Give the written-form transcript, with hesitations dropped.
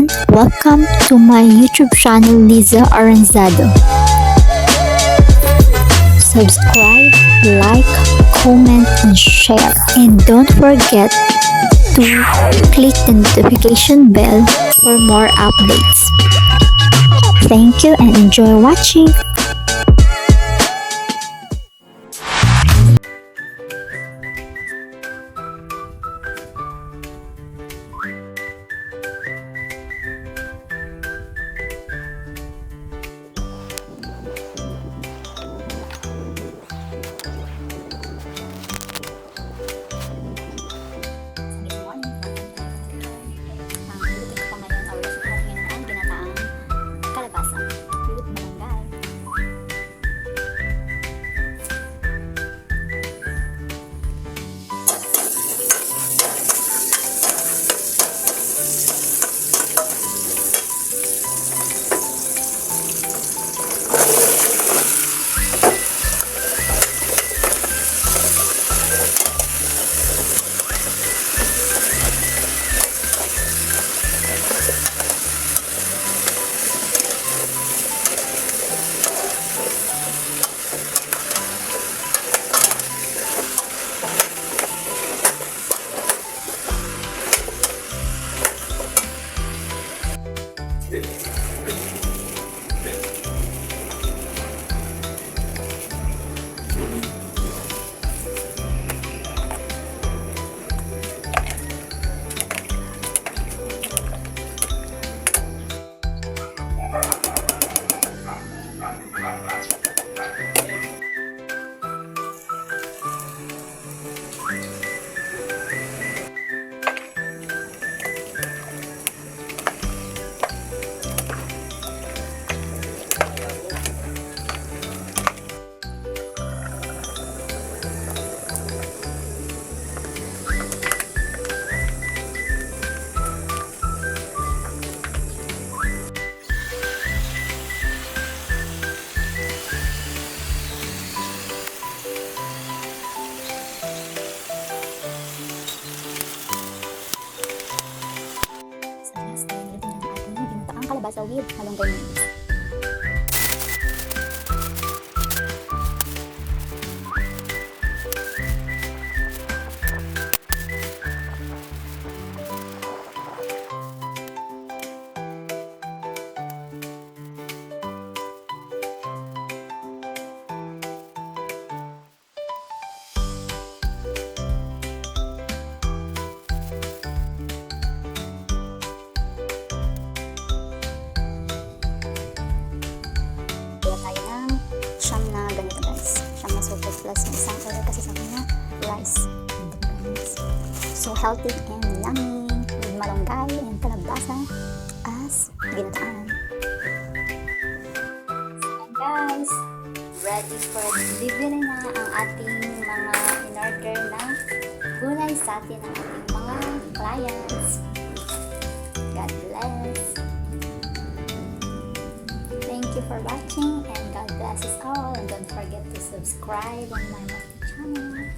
everyone! Welcome to my YouTube channel, Liza Aranzado. Subscribe, like, comment, and share. And don't forget to click the notification bell for more updates. Thank you and enjoy watching! Kalabasa with barangay. Kalabasa with malunggay mix. Siyam na ganito guys, siyam na super plus may isang order kasi sa akin na rice. So healthy and yummy with malunggay and kalabasa as ginataan. Guys, ready for delivery na ang ating mga in-order na gulay sa atin ng ating mga clients. God bless. Thank you for watching and God bless us all, and don't forget to subscribe on my channel.